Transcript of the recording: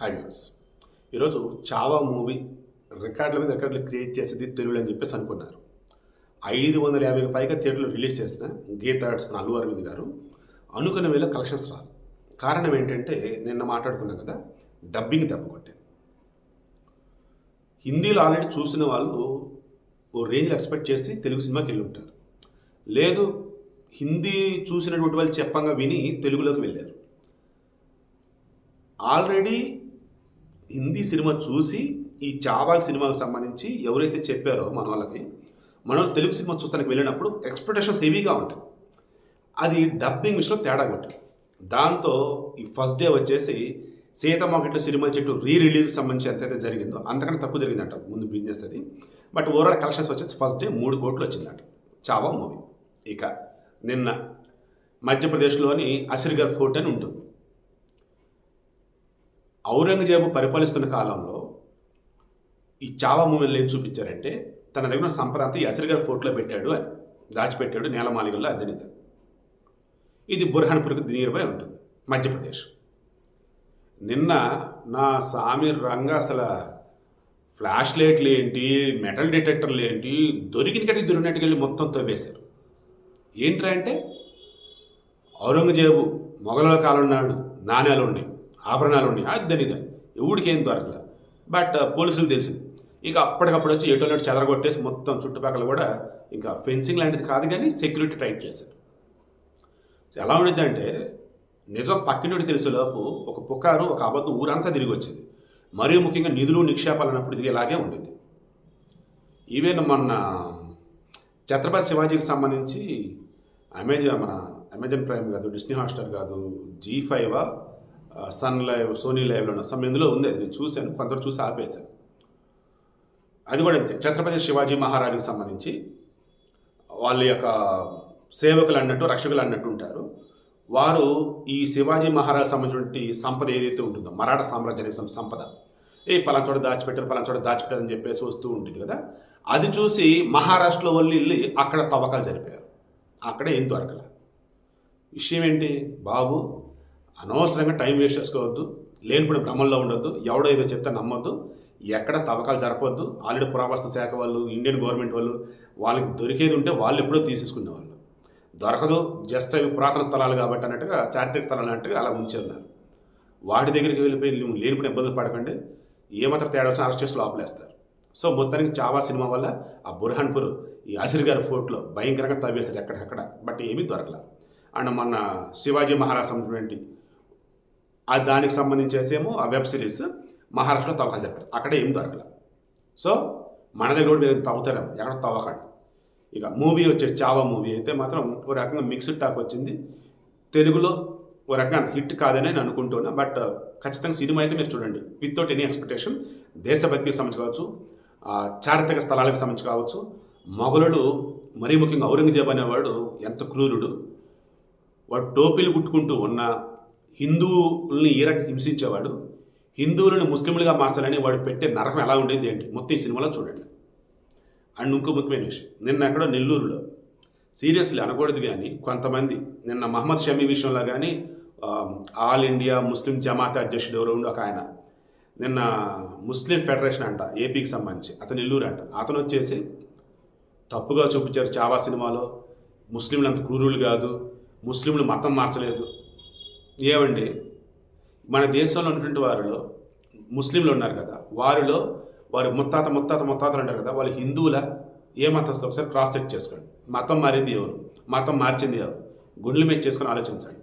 Hi viewers. ఈరోజు Chhaava movie రికార్డుల మీద రికార్డులు క్రియేట్ చేసేది తెలుగులో అని చెప్పేసి అనుకున్నారు. 550కి పైగా థియేటర్లు రిలీజ్ చేసిన గీత ఆర్ట్స్ అల్లు అరవింద్ గారు అనుకున్న వేళ కలెక్షన్స్ రాదు. కారణం ఏంటంటే నిన్న మాట్లాడుకున్నాం కదా, డబ్బింగ్ దెబ్బ కొట్టింది. హిందీలో ఆల్రెడీ చూసిన వాళ్ళు ఓ రేంజ్లో ఎక్స్పెక్ట్ చేసి తెలుగు సినిమాకి వెళ్ళి ఉంటారు. లేదు, హిందీ చూసినటువంటి వాళ్ళు చెప్పంగా విని తెలుగులోకి వెళ్ళారు. ఆల్రెడీ హిందీ సినిమా చూసి ఈ చావా సినిమాకు సంబంధించి ఎవరైతే చెప్పారో మన వాళ్ళకి, మనం తెలుగు సినిమా చూస్తానికి వెళ్ళినప్పుడు ఎక్స్పెక్టేషన్స్ హెవీగా ఉంటాయి. అది డబ్బింగ్ విషయంలో తేడా కొట్టింది. దాంతో ఈ ఫస్ట్ డే వచ్చేసి సీతమ్మకిట్లో సినిమా చెట్టు రిలీజ్కి సంబంధించి ఎంతైతే జరిగిందో అంతకంటే తక్కువ జరిగిందంట ముందు బిజినెస్ అది. బట్ ఓవరాల్ కలెక్షన్స్ వచ్చేసి ఫస్ట్ డే 3 కోట్లు వచ్చిందంట చావా మూవీ. ఇక నిన్న మధ్యప్రదేశ్లోని అసిర్గర్ ఫోర్ట్ అని ఉంటుంది. ఔరంగజేబు పరిపాలిస్తున్న కాలంలో ఈ చావా మూవీలో ఏం చూపించారంటే, తన దగ్గర సంపద అంతా ఈ అసిర్గర్ ఫోర్ట్లో పెట్టాడు అని దాచిపెట్టాడు, నేలమాలిగల్లో అద్దెనిద. ఇది బుర్హాన్పూర్కి నియర్బై ఉంటుంది, మధ్యప్రదేశ్. నిన్న నా సామి రంగ అసలు ఫ్లాష్ లైట్లు ఏంటి, మెటల్ డిటెక్టర్లు ఏంటి, దొరికిన కట్టి దొరికినట్టుకు వెళ్ళి మొత్తం తవ్వేశారు. ఏంట్రా అంటే, ఔరంగజేబు మొఘలుల కాలం నాడు నాణ్యాలు ఉన్నాయి, ఆభరణాలు ఉన్నాయి, అద్దెనిద ఎవడికి ఏం దొరకలే. బట్ పోలీసులు తెలిసింది. ఇక అప్పటికప్పుడు వచ్చి ఎటోనట్టు చెదరగొట్టేసి మొత్తం చుట్టుపక్కల కూడా ఇంకా ఫెన్సింగ్ లాంటిది కాదు కానీ సెక్యూరిటీ టైట్ చేశారు. ఎలా ఉండిద్ది అంటే, నిజం పక్కినోడి తెలిసేలోపు ఒక పుకారు, ఒక అబద్ధం ఊరంతా తిరిగి వచ్చింది. మరీ ముఖ్యంగా నిధులు నిక్షేపాలు అన్నప్పుడు ఇది ఇలాగే ఉండింది. ఈవెన్ మొన్న ఛత్రపతి శివాజీకి సంబంధించి అమెజాన్ ప్రైమ్ కాదు, డిస్నీ హాట్స్టార్ కాదు, G5 సన్ లైవ్, సోనీ లైవ్లో సమ్ ఇందులో ఉంది. అది నేను చూశాను, కొందరు చూసి ఆపేశాను. అది కూడా ఛత్రపతి శివాజీ మహారాజుకి సంబంధించి వాళ్ళ యొక్క సేవకులు అన్నట్టు, రక్షకులు అన్నట్టు ఉంటారు. వారు ఈ శివాజీ మహారాజు సంబంధించిన సంపద ఏదైతే ఉంటుందో, మరాఠా సామ్రాజ్యానికి సంపద, పలానా చోట దాచిపెట్టారని చెప్పేసి వస్తూ ఉంటుంది కదా. అది చూసి మహారాష్ట్రలో వాళ్ళు వెళ్ళి అక్కడ తవ్వకాలు జరిపారు. అక్కడే ఏం దొరకలే. విషయం ఏంటి బాబు, అనవసరంగా టైం వేస్ట్ చేసుకోవద్దు, లేనిపోయిన భ్రమంలో ఉండొద్దు, ఎవడో ఏదో చెప్తే నమ్మొద్దు, ఎక్కడ తవ్వకాలు జరపొద్దు. ఆల్రెడీ పురావస్తు శాఖ వాళ్ళు, ఇండియన్ గవర్నమెంట్ వాళ్ళు, వాళ్ళకి దొరికేది ఉంటే వాళ్ళు ఎప్పుడో తీసేసుకునేవాళ్ళు. దొరకదు, జస్ట్ అవి పురాతన స్థలాలు కాబట్టి అన్నట్టుగా, చారిత్రక స్థలాలు అన్నట్టుగా అలా ఉంచారు. వాటి దగ్గరికి వెళ్ళిపోయి లేనిపోయిన ఇబ్బందులు పడకండి, ఏమాత్రం తేడా వచ్చినా అరెస్ట్ చేసి లోపలేస్తారు. సో మొత్తానికి చావా సినిమా వల్ల ఆ బుర్హాన్పూర్, ఈ అసిర్గర్ ఫోర్ట్లో భయంకరంగా తవ్వేశారు ఎక్కడికక్కడ. బట్ ఏమీ దొరకలే. అండ్ మొన్న శివాజీ మహారాజ్ సంబంధించి దానికి సంబంధించేసేమో ఆ వెబ్ సిరీస్ మహారాష్ట్రలో తవ్వకాలు చెప్పారు, అక్కడే ఏం దొరకలే. సో మన దగ్గర కూడా మీరు తవ్వుతారేమో, ఎక్కడ తవ్వకండి. ఇక మూవీ వచ్చే చావా మూవీ అయితే మాత్రం ఓ రకంగా మిక్స్డ్ టాక్ వచ్చింది. తెలుగులో ఓ రకంగా అంత హిట్ కాదని నేను అనుకుంటున్నా. బట్ ఖచ్చితంగా సినిమా అయితే మీరు చూడండి, వితౌట్ ఎనీ ఎక్స్పెక్టేషన్. దేశభక్తికి సంబంధించి కావచ్చు, చారిత్రక స్థలాలకు సంబంధించి కావచ్చు. మొఘలుడు, మరీ ముఖ్యంగా ఔరంగజేబు అనేవాడు ఎంత క్రూరుడు. వాడు టోపీలు కుట్టుకుంటూ ఉన్న హిందువుల్ని ఈ రకంగా హింసించేవాడు. హిందువులను ముస్లింలుగా మార్చాలని వాడు పెట్టే నరకం ఎలా ఉండేది ఏంటి మొత్తం ఈ సినిమాలో చూడండి. అండ్ ఇంకో ముఖ్యమైన విషయం, నిన్న ఎక్కడో నెల్లూరులో, సీరియస్లీ అనకూడదు కానీ కొంతమంది నిన్న మహమ్మద్ షమీ విషయంలో కానీ, ఆల్ ఇండియా ముస్లిం జమాత్ అధ్యక్షుడు ఎవరు ఉండి ఒక ఆయన, నిన్న ముస్లిం ఫెడరేషన్ అంట ఏపీకి సంబంధించి, అతను నెల్లూరు అంట, అతను వచ్చేసి తప్పుగా చూపించారు చావా సినిమాలో, ముస్లింలు అంత క్రూరులు కాదు, ముస్లింలు మతం మార్చలేదు. ఏమండి, మన దేశంలో ఉన్నటువంటి వారిలో ముస్లింలు ఉన్నారు కదా, వారిలో వారు ముత్తాతలు అంటారు కదా, వాళ్ళు హిందువుల ఏ మతం ఒకసారి క్రాస్ చెక్ చేసుకోండి. మతం మారింది ఎవరు, మతం మార్చింది ఎవరు, గుండెల మీద చేసుకొని ఆలోచించండి.